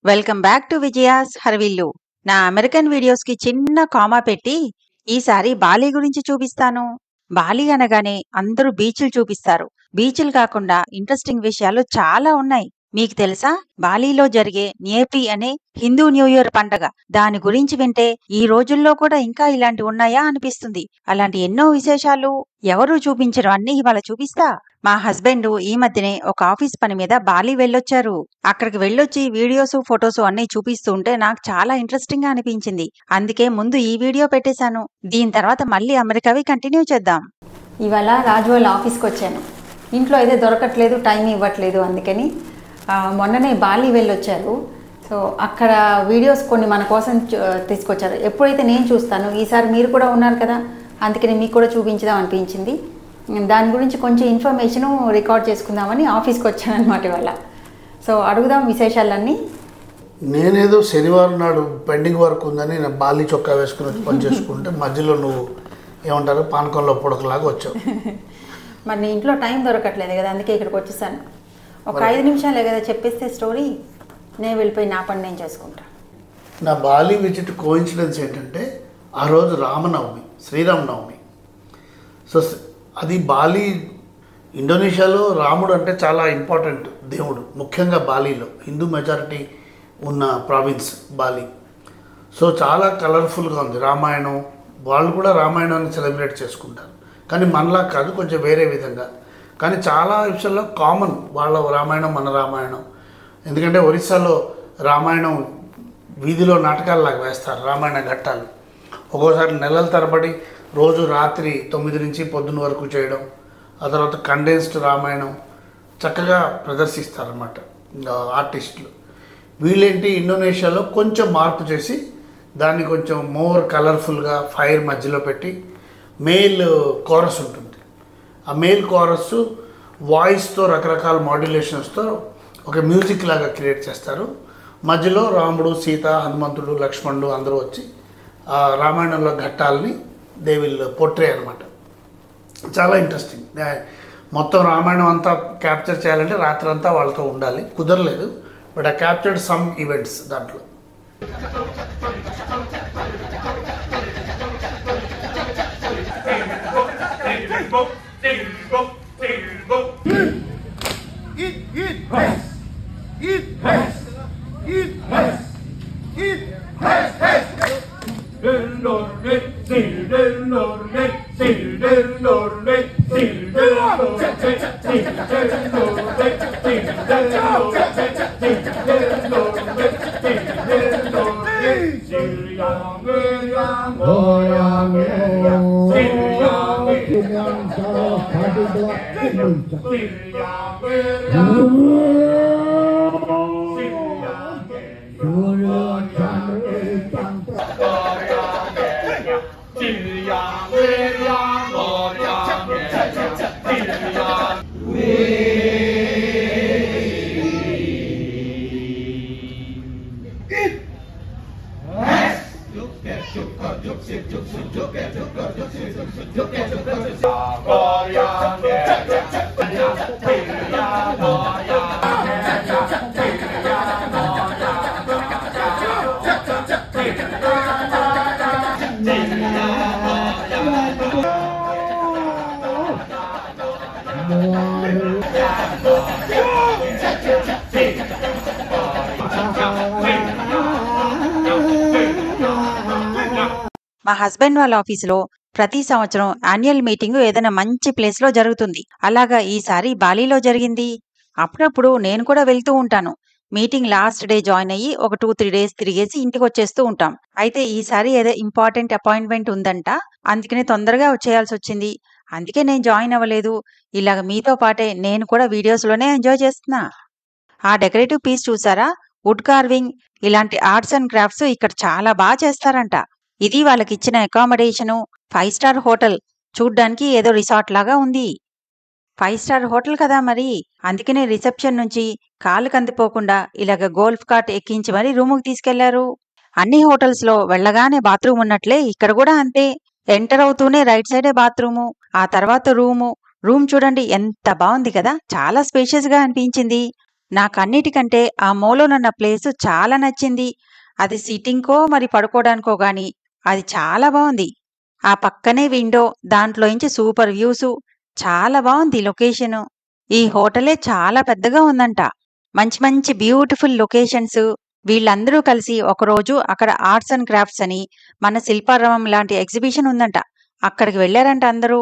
Welcome back to Vijaya's హర్విల్లు. నా American వీడియోస్కి చిన్న కామా పెట్టి ఈసారి బాలి గురించి చూపిస్తాను. బాలి అనగానే అందరూ బీచ్లు చూపిస్తారు. బీచ్లు కాకుండా ఇంట్రెస్టింగ్ విషయాలు చాలా ఉన్నాయి. మీకు తెలుసా, బాలీలో జరిగే నియేపి అనే హిందూ న్యూ ఇయర్ పండగ. దాని గురించి వింటే ఈ రోజుల్లో కూడా ఇంకా ఇలాంటి ఉన్నాయా అనిపిస్తుంది. అలాంటి ఎన్నో విశేషాలు ఎవరూ చూపించరు అన్ని ఇవాళ చూపిస్తా. మా హస్బెండ్ ఈ మధ్యనే ఒక ఆఫీస్ పని మీద బాలి వెళ్ళొచ్చారు. అక్కడికి వెళ్ళొచ్చి వీడియోస్ ఫొటోస్ అన్ని చూపిస్తూ ఉంటే నాకు చాలా ఇంట్రెస్టింగ్ గా అనిపించింది. అందుకే ముందు ఈ వీడియో పెట్టేశాను. దీని తర్వాత మళ్ళీ అమెరికావి కంటిన్యూ చేద్దాం. ఇవాళ రాజు వాళ్ళ ఆఫీస్కి వచ్చాను. ఇంట్లో అయితే దొరకట్లేదు, టైం ఇవ్వట్లేదు. అందుకని మొన్ననే బాలి వెళ్ళొచ్చారు. సో అక్కడ వీడియోస్ కొన్ని మన కోసం తీసుకొచ్చారు. ఎప్పుడైతే నేను చూస్తాను, ఈసారి మీరు కూడా ఉన్నారు కదా, అందుకని మీకు కూడా చూపించుదాం అనిపించింది. దాని గురించి కొంచెం ఇన్ఫర్మేషను రికార్డ్ చేసుకుందామని ఆఫీస్కి వచ్చాను అనమాట ఇవాళ. సో అడుగుదాం విశేషాలన్నీ. నేనేదో శనివారం నాడు పెండింగ్ వర్క్ ఉందని నేను బాలి చొక్కా వేసుకుని వచ్చి పని చేసుకుంటే మధ్యలో నువ్వు ఏమంటారు పానకంలో పొడకలాగా వచ్చావు. మరి నీ ఇంట్లో టైం దొరకట్లేదు కదా, అందుకే ఇక్కడికి వచ్చేసాను. ఒక 5 నిమిషాలే కదా చెప్పేస్తే స్టోరీ, నేను వెళ్ళిపోయి నా పని నేను చేసుకుంటా. నా బాలి విజిట్ కోఇన్సిడెన్స్ ఏంటంటే ఆ రోజు రామనవమి, శ్రీరామనవమి. సో అది బాలి, ఇండోనేషియాలో రాముడు అంటే చాలా ఇంపార్టెంట్ దేవుడు, ముఖ్యంగా బాలీలో హిందూ మెజారిటీ ఉన్న ప్రావిన్స్ బాలి. సో చాలా కలర్ఫుల్గా ఉంది రామాయణం. వాళ్ళు కూడా రామాయణాన్ని సెలబ్రేట్ చేసుకుంటారు, కానీ మనలా కాదు, కొంచెం వేరే విధంగా. కానీ చాలా విషయాల్లో కామన్ వాళ్ళ రామాయణం మన రామాయణం. ఎందుకంటే ఒరిస్సాలో రామాయణం వీధిలో నాటకాలలాగా వేస్తారు, రామాయణ ఘట్టాలు. ఒక్కోసారి నెలల తరబడి రోజు రాత్రి 9 నుంచి పొద్దున్న వరకు చేయడం, ఆ తర్వాత కండెన్స్డ్ రామాయణం చక్కగా ప్రదర్శిస్తారన్నమాట ఆర్టిస్టులు. వీళ్ళేంటి ఇండోనేషియాలో కొంచెం మార్పు చేసి దాన్ని కొంచెం మోర్ కలర్ఫుల్గా ఫైర్ మధ్యలో పెట్టి మేల్ కోరస్ ఉంటుంది. ఆ మేల్ కోరస్ వాయిస్తో రకరకాల మాడ్యులేషన్స్తో ఒక మ్యూజిక్ లాగా క్రియేట్ చేస్తారు. మధ్యలో రాముడు, సీత, హనుమంతుడు, లక్ష్మణుడు అందరూ వచ్చి ఆ రామాయణంలో ఘట్టాలని దే విల్ పోర్ట్రే అనమాట. చాలా ఇంట్రెస్టింగ్. మొత్తం రామాయణం అంతా క్యాప్చర్ చేయాలంటే రాత్రి అంతా వాళ్ళతో ఉండాలి, కుదరలేదు. But I captured some events దాంట్లో. మా హస్బెండ్ వాళ్ళ ఆఫీసులో ప్రతి సంవత్సరం యాన్యువల్ మీటింగ్ ఏదైనా మంచి ప్లేస్ లో జరుగుతుంది. అలాగా ఈసారి బాలీలో జరిగింది. అప్పుడప్పుడు నేను కూడా వెళ్తూ ఉంటాను. మీటింగ్ లాస్ట్ డే జాయిన్ అయ్యి ఒక 2-3 డేస్ తిరిగేసి ఇంటికి వచ్చేస్తూ ఉంటాం. అయితే ఈసారి ఏదో ఇంపార్టెంట్ అపాయింట్మెంట్ ఉందంట, అందుకనే తొందరగా వచ్చేయాల్సి వచ్చింది. అందుకే నేను జాయిన్ అవ్వలేదు. ఇలాగ మీతో పాటే నేను కూడా వీడియోస్ లోనే ఎంజాయ్ చేస్తున్నా. ఆ డెకరేటివ్ పీస్ చూసారా, వుడ్ కార్వింగ్, ఇలాంటి ఆర్ట్స్ అండ్ క్రాఫ్ట్స్ ఇక్కడ చాలా బాగా చేస్తారంట. ఇది వాళ్ళకిచ్చిన అకామిడేషను 5 స్టార్ హోటల్. చూడ్డానికి ఏదో రిసార్ట్ లాగా ఉంది. 5 స్టార్ హోటల్ కదా మరి, అందుకనే రిసెప్షన్ నుంచి కాలు కందిపోకుండా ఇలాగ గోల్ఫ్ కార్ట్ ఎక్కించి మరీ రూముకి తీసుకెళ్లారు. అన్ని హోటల్స్ లో వెళ్ళగానే బాత్రూమ్ ఉన్నట్లే ఇక్కడ కూడా అంతే. ఎంటర్ అవుతూనే రైట్ సైడే బాత్రూము, ఆ తర్వాత రూము. రూమ్ చూడండి ఎంత బాగుంది కదా, చాలా స్పేషియస్ గా అనిపించింది. నాకన్నిటికంటే ఆ మూలనున్న ప్లేసు చాలా నచ్చింది. అది సిట్టింగ్‌కో మరి పడుకోవడానికో గాని అది చాలా బావుంది. ఆ పక్కనే విండో, దాంట్లోంచి సూపర్ వ్యూసు. చాలా బావుంది లొకేషను. ఈ హోటలే చాలా పెద్దగా ఉందంట. మంచి మంచి బ్యూటిఫుల్ లొకేషన్స్. వీళ్ళందరూ కలిసి ఒకరోజు అక్కడ ఆర్ట్స్ అండ్ క్రాఫ్ట్స్ అని మన శిల్పారామం లాంటి ఎగ్జిబిషన్ ఉందంట. అక్కడికి వెళ్లారంట అందరూ.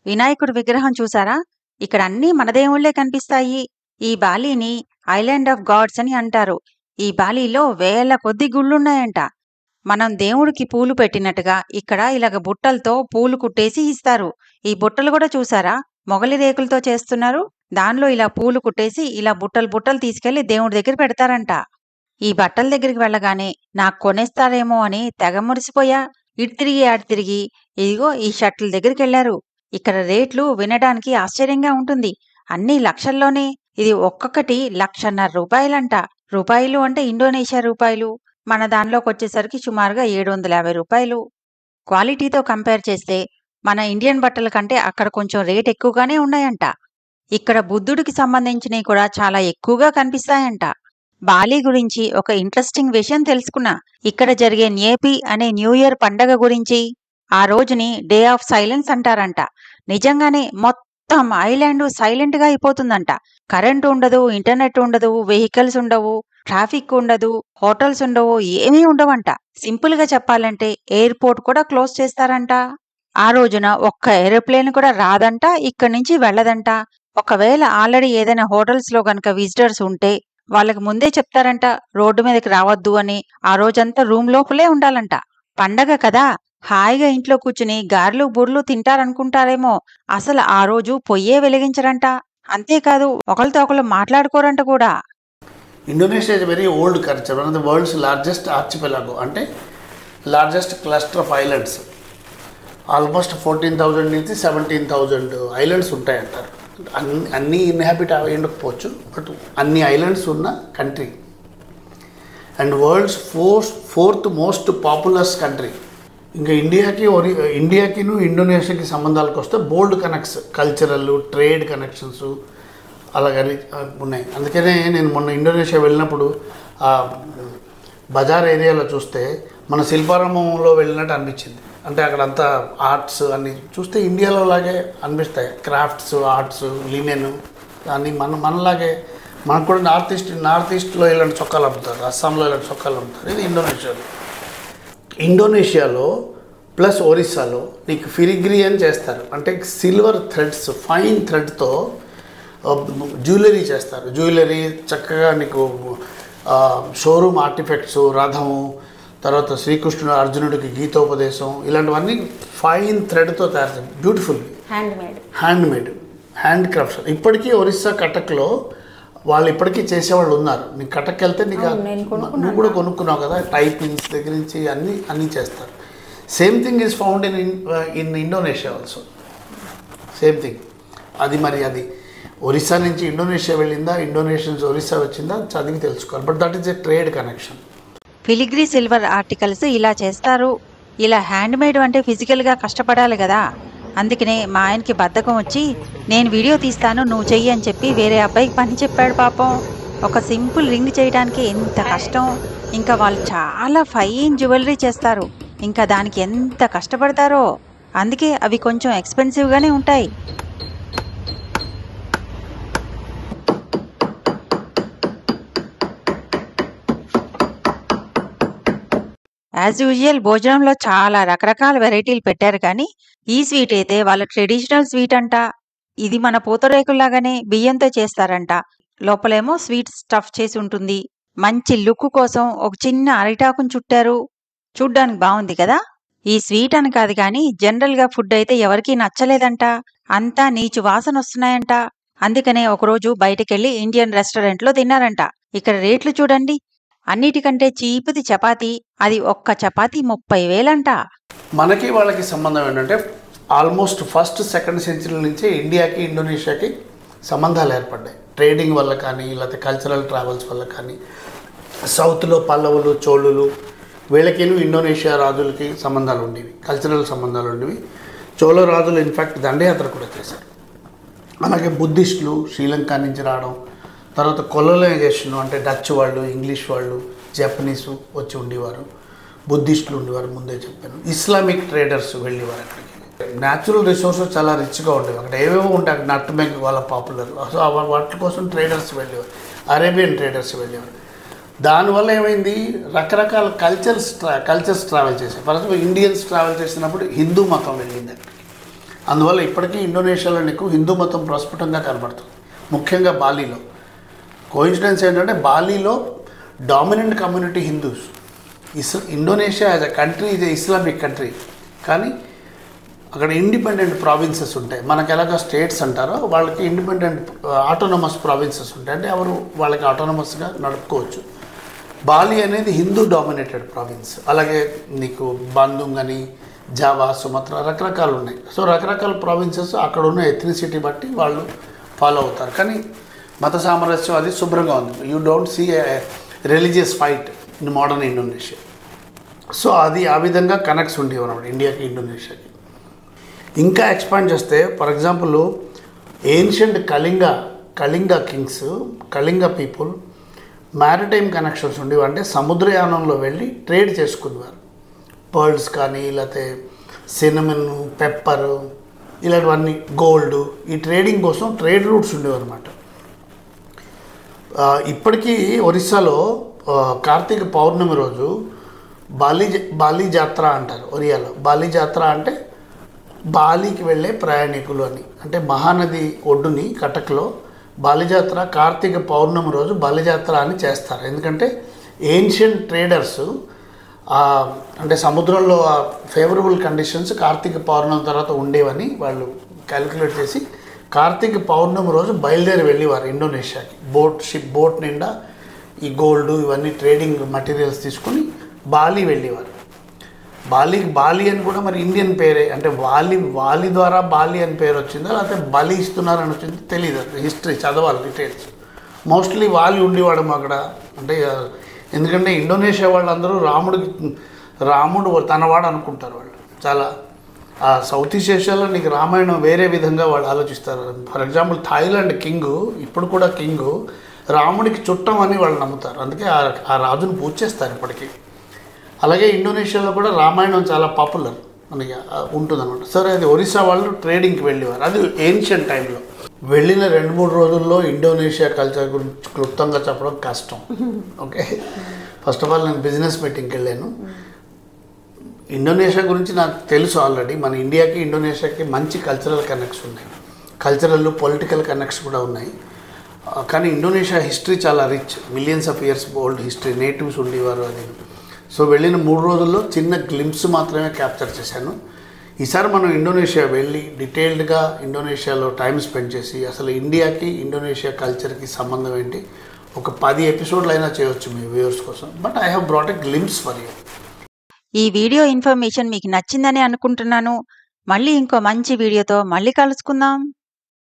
వినాయకుడి విగ్రహం చూసారా? ఇక్కడ అన్నీ మన దేవుళ్ళే కనిపిస్తాయి. ఈ బాలీని ఐలాండ్ ఆఫ్ గాడ్స్ అని అంటారు. ఈ బాలీలో వేల కొద్ది గుళ్ళున్నాయంట. మనం దేవుడికి పూలు పెట్టినట్టుగా ఇక్కడ ఇలాగ బుట్టలతో పూలు కుట్టేసి ఇస్తారు. ఈ బుట్టలు కూడా చూసారా? మొగలి రేకులతో చేస్తున్నారు. దానిలో ఇలా పూలు కుట్టేసి ఇలా బుట్టలు బుట్టలు తీసుకెళ్లి దేవుడి దగ్గర పెడతారంట. ఈ బట్టల దగ్గరికి వెళ్ళగానే నాకు కొనేస్తారేమో అని తెగ మురిసిపోయా. ఇటు తిరిగి అటు తిరిగి ఇదిగో ఈ షర్టుల దగ్గరికెళ్లారు. ఇక్కడ రేట్లు వినడానికి ఆశ్చర్యంగా ఉంటుంది. అన్నీ లక్షల్లోనే. ఇది ఒక్కొక్కటి రూపాయలంట. రూపాయలు అంటే ఇండోనేషియా రూపాయలు. మన దానిలోకొచ్చేసరికి సుమారుగా 750 రూపాయలు. క్వాలిటీతో కంపేర్ చేస్తే మన ఇండియన్ బట్టల కంటే అక్కడ కొంచెం రేట్ ఎక్కువగానే ఉన్నాయంట. ఇక్కడ బుద్ధుడికి సంబంధించినవి కూడా చాలా ఎక్కువగా కనిపిస్తాయంట. బాలి గురించి ఒక ఇంట్రెస్టింగ్ విషయం తెలుసుకున్నా. ఇక్కడ జరిగే న్యేపి అనే న్యూ ఇయర్ పండగ గురించి. ఆ రోజుని డే ఆఫ్ సైలెన్స్ అంటారంట. నిజంగానే మొత్తం ఐలాండ్ సైలెంట్ గా అయిపోతుందంట. కరెంటు ఉండదు, ఇంటర్నెట్ ఉండదు, వెహికల్స్ ఉండవు, ట్రాఫిక్ ఉండదు, హోటల్స్ ఉండవు, ఏమీ ఉండవంట. సింపుల్ గా చెప్పాలంటే ఎయిర్పోర్ట్ కూడా క్లోజ్ చేస్తారంట. ఆ రోజున ఒక్క ఏరోప్లేన్ కూడా రాదంట, ఇక్కడి నుంచి వెళ్ళదంట. ఒకవేళ ఆల్రెడీ ఏదైనా హోటల్స్ లో గనక విజిటర్స్ ఉంటే వాళ్ళకి ముందే చెప్తారంట రోడ్డు మీదకి రావద్దు అని. ఆ రోజంతా రూమ్ లోపలే ఉండాలంట. పండగ కదా, హాయిగా ఇంట్లో కూర్చుని గారెలు బూర్లు తింటారనుకుంటారేమో. అసలు ఆ రోజు పొయ్యే వెలిగించరంట. అంతేకాదు ఒకరితో ఒకరు మాట్లాడుకోరంట కూడా. Indonesia is very old culture. One of the world's largest archipelago, అంటే largest cluster of islands. Almost 14,000 నుంచి 17,000 ఐలాండ్స్ ఉంటాయంటారు. అన్నీ ఇన్హాబిట్ అయ్యకపోవచ్చు, బట్ అన్ని ఐలాండ్స్ ఉన్న country. And world's fourth most populous country. ఇంకా ఇండియాకిను ఇండోనేషియాకి సంబంధాలకు వస్తే బోల్డ్ కనెక్ట్స్, కల్చరల్, ట్రేడ్ కనెక్షన్స్ అలాగని ఉన్నాయి. అందుకనే నేను మొన్న ఇండోనేషియా వెళ్ళినప్పుడు బజార్ ఏరియాలో చూస్తే మన శిల్పారామంలో వెళ్ళినట్టు అనిపించింది. అంటే అక్కడంతా ఆర్ట్స్ అన్నీ చూస్తే ఇండియాలో లాగే అనిపిస్తాయి. క్రాఫ్ట్స్, ఆర్ట్స్, లినెన్ అన్నీ మనలాగే. మనకు కూడా నార్త్ ఈస్ట్లో ఇలాంటి చొక్కాలు అమ్ముతారు, అస్సాంలో ఇలాంటి చొక్కాలు అమ్ముతారు. ఇది ఇండోనేషియాలో ప్లస్ ఒరిస్సాలో నీకు ఫిరిగ్రీ అని చేస్తారు. అంటే సిల్వర్ థ్రెడ్స్, ఫైన్ థ్రెడ్తో జ్యువెలరీ చేస్తారు. జ్యువెలరీ చక్కగా నీకు షోరూమ్ ఆర్టిఫెక్ట్స్, రథము, తర్వాత శ్రీకృష్ణుడు అర్జునుడికి గీతోపదేశం, ఇలాంటివన్నీ ఫైన్ థ్రెడ్తో తయారు చేస్తారు. Beautiful hand crafts. ఇప్పటికీ ఒరిస్సా కటక్లో వాళ్ళు ఇప్పటికీ చేసేవాళ్ళు ఉన్నారు. నీకు కటక్ వెళ్తే నీకు నువ్వు కూడా కొనుక్కున్నావు కదా, టైపింగ్స్ దగ్గర నుంచి అన్నీ చేస్తారు. Same thing is found in Indonesia also. Same thing. అది ఒరిస్సా నుంచి ఇండోనేషియా వెళ్ళిందా, ఇండోనేషియన్స్ ఒరిస్సా వచ్చిందా చదివి తెలుసుకోవాలి. But that is a trade connection. Filigree silver articles ఇలా చేస్తారు. ఇలా హ్యాండ్ మేడ్ అంటే ఫిజికల్గా కష్టపడాలి కదా. అందుకనే మా ఆయనకి బద్ధకం వచ్చి నేను వీడియో తీస్తాను నువ్వు చెయ్యి అని చెప్పి వేరే అబ్బాయికి పని చెప్పాడు. పాపం ఒక సింపుల్ రింగ్ చేయడానికి ఎంత కష్టం. ఇంకా వాళ్ళు చాలా ఫైన్ జ్యువెలరీ చేస్తారు. ఇంకా దానికి ఎంత కష్టపడతారో. అందుకే అవి కొంచెం ఎక్స్పెన్సివ్గానే ఉంటాయి. యాజ్ యూజువల్ భోజనంలో చాలా రకరకాల వెరైటీలు పెట్టారు. కానీ ఈ స్వీట్ అయితే వాళ్ళ ట్రెడిషనల్ స్వీట్ అంట. ఇది మన పూతరేకుల్లాగానే బియ్యంతో చేస్తారంట. లోపలేమో స్వీట్ స్టఫ్ చేసి ఉంటుంది. మంచి లుక్ కోసం ఒక చిన్న అరిటాకుని చుట్టారు. చూడ్డానికి బాగుంది కదా. ఈ స్వీట్ అని కాదు కానీ జనరల్గా ఫుడ్ అయితే ఎవరికీ నచ్చలేదంట. అంతా నీచు వాసన వస్తున్నాయంట. అందుకనే ఒకరోజు బయటకెళ్ళి ఇండియన్ రెస్టారెంట్లో తిన్నారంట. ఇక్కడ రేట్లు చూడండి. అన్నిటికంటే చీపుది చపాతీ. అది ఒక్క చపాతీ 30,000 అంట. మనకి వాళ్ళకి సంబంధం ఏంటంటే ఆల్మోస్ట్ ఫస్ట్ సెకండ్ సెంచరీ నుంచే ఇండియాకి ఇండోనేషియాకి సంబంధాలు ఏర్పడ్డాయి. ట్రేడింగ్ వల్ల కానీ, లేకపోతే కల్చరల్ ట్రావెల్స్ వల్ల కానీ. సౌత్లో పల్లవులు, చోళులు, వీళ్ళకిను ఇండోనేషియా రాజులకి సంబంధాలు ఉండేవి, కల్చరల్ సంబంధాలు ఉండేవి. చోళ రాజులు ఇన్ఫ్యాక్ట్ దండయాత్ర కూడా చేశారు. అలాగే బుద్ధిస్టులు శ్రీలంక నుంచి రావడం, తర్వాత కొలనైజేషన్ అంటే డచ్ వాళ్ళు, ఇంగ్లీష్ వాళ్ళు, జపనీస్ వచ్చి ఉండేవారు, బుద్ధిస్టులు ఉండేవారు, ముందే చెప్పాను. ఇస్లామిక్ ట్రేడర్స్ వెళ్ళేవారు అక్కడికి. న్యాచురల్ రిసోర్సెస్ చాలా రిచ్గా ఉండేవి అక్కడ, ఏవేవో ఉంటాయి అక్కడ. నట్ బ్యాంక్ వాళ్ళ పాపులర్, సో వాటి కోసం ట్రేడర్స్ వెళ్ళేవారు, అరేబియన్ ట్రేడర్స్ వెళ్ళేవారు. దానివల్ల ఏమైంది, రకరకాల కల్చర్స్ ట్రావెల్ చేశాయి. ఫర్ ఎగ్జాంపుల్ ఇండియన్స్ ట్రావెల్ చేసినప్పుడు హిందూ మతం వెళ్ళింది అక్కడికి. అందువల్ల ఇప్పటికీ ఇండోనేషియాలో నీకు హిందూ మతం ప్రస్ఫుటంగా కనబడుతుంది, ముఖ్యంగా బాలీలో. కోఇన్సిడెన్స్ ఏంటంటే బాలీలో dominant community Hindus. Indonesia as a country ఇది ఇస్లామిక్ కంట్రీ, కానీ అక్కడ ఇండిపెండెంట్ ప్రావిన్సెస్ ఉంటాయి. మనకు ఎలాగ స్టేట్స్ అంటారో వాళ్ళకి ఇండిపెండెంట్ ఆటోనమస్ ప్రావిన్సెస్ ఉంటాయి, అంటే ఎవరు వాళ్ళకి ఆటోనమస్గా నడుపుకోవచ్చు. బాలి అనేది హిందూ డామినేటెడ్ ప్రావిన్స్. అలాగే నీకు బందుంగ్ అని, జావా, సుమత్రా రకరకాలు ఉన్నాయి. సో రకరకాల ప్రావిన్సెస్ అక్కడ ఉన్న ఎథ్నిసిటీ బట్టి వాళ్ళు ఫాలో అవుతారు. కానీ మత సామరస్యం అది శుభ్రంగా ఉంది. You don't see a religious fight in modern Indonesia. So అది ఆ విధంగా కనెక్ట్స్ ఉండేవి అన్నమాట ఇండియాకి, ఇండోనేషియాకి. ఇంకా ఎక్స్పాండ్ చేస్తే for example ancient Kalinga Kings, Kalinga people maritime connections ఉండేవి. అంటే సముద్రయానంలో వెళ్ళి ట్రేడ్ చేసుకునేవారు. పర్ల్స్ కానీ, లేకపోతే సినమన్, పెప్పర్, ఇలాంటివన్నీ, గోల్డ్, ఈ ట్రేడింగ్ కోసం ట్రేడ్ రూట్స్ ఉండేవి అనమాట. ఇప్పటికీ ఒరిస్సాలో కార్తీక పౌర్ణమి రోజు బాలి జాత్ర అంటారు. ఒరియాలో బాలి జాత్ర అంటే బాలికి వెళ్ళే ప్రయాణికులు అని. అంటే మహానది ఒడ్డుని కటక్లో బాలిజాత్ర కార్తీక పౌర్ణమి రోజు బాలిజాత్ర అని చేస్తారు. ఎందుకంటే ఏన్షియంట్ ట్రేడర్స్ అంటే సముద్రంలో ఫేవరబుల్ కండిషన్స్ కార్తీక పౌర్ణమి తర్వాత ఉండేవని వాళ్ళు క్యాలిక్యులేట్ చేసి కార్తీక పౌర్ణమి రోజు బయలుదేరి వెళ్ళేవారు ఇండోనేషియాకి. బోట్ నిండా ఈ గోల్డ్ ఇవన్నీ ట్రేడింగ్ మటీరియల్స్ తీసుకుని బాలి వెళ్ళేవారు. బాలి అని కూడా మరి ఇండియన్ పేరే, అంటే వాలి ద్వారా బాలి అని పేరు వచ్చిందా లేకపోతే బలి ఇస్తున్నారని వచ్చింది తెలియదు. హిస్టరీ చదవాలి డీటెయిల్స్. మోస్ట్లీ వాలి ఉండేవాడు అక్కడ. అంటే ఎందుకంటే ఇండోనేషియా వాళ్ళందరూ రాముడు తనవాడు అనుకుంటారు. వాళ్ళు చాలా సౌత్ ఈస్ట్ ఏషియాలో నీకు రామాయణం వేరే విధంగా వాళ్ళు ఆలోచిస్తారు. ఫర్ ఎగ్జాంపుల్ థాయిలాండ్ కింగు, ఇప్పుడు కూడా కింగు రాముడికి చుట్టం అని వాళ్ళు నమ్ముతారు. అందుకే ఆ రాజును పూజ చేస్తారు ఇప్పటికీ. అలాగే ఇండోనేషియాలో కూడా రామాయణం చాలా పాపులర్ మనకి ఉంటుందన్నమాట. సరే, అది ఒరిస్సా వాళ్ళు ట్రేడింగ్కి వెళ్ళేవారు. అది ఏన్షియంట్ టైంలో. వెళ్ళిన 2-3 రోజుల్లో ఇండోనేషియా కల్చర్ గురించి క్లుప్తంగా చెప్పడం కష్టం. ఓకే, ఫస్ట్ ఆఫ్ ఆల్ నేను బిజినెస్ మీటింగ్కి వెళ్ళాను. ఇండోనేషియా గురించి నాకు తెలుసు ఆల్రెడీ. మన ఇండియాకి ఇండోనేషియాకి మంచి కల్చరల్ కనెక్ట్స్ ఉన్నాయి, కల్చరల్ పొలిటికల్ కనెక్ట్స్ కూడా ఉన్నాయి. కానీ ఇండోనేషియా హిస్టరీ చాలా rich, millions of years old history, natives ఉండేవారు అది. సో వెళ్ళిన 3 రోజుల్లో చిన్న గ్లింప్స్ మాత్రమే క్యాప్చర్ చేశాను. ఈసారి మనం ఇండోనేషియా వెళ్ళి డీటెయిల్డ్గా ఇండోనేషియాలో టైం స్పెండ్ చేసి అసలు ఇండియాకి ఇండోనేషియా కల్చర్కి సంబంధం ఏంటి ఒక 10 ఎపిసోడ్లు అయినా చేయొచ్చు మీ వ్యూవర్స్ కోసం. But I have brought a glimpse for you. ఈ వీడియో ఇన్ఫర్మేషన్ మీకు నచ్చిందని అనుకుంటున్నాను. మళ్ళీ ఇంకో మంచి వీడియోతో మళ్ళీ కలుసుకుందాం.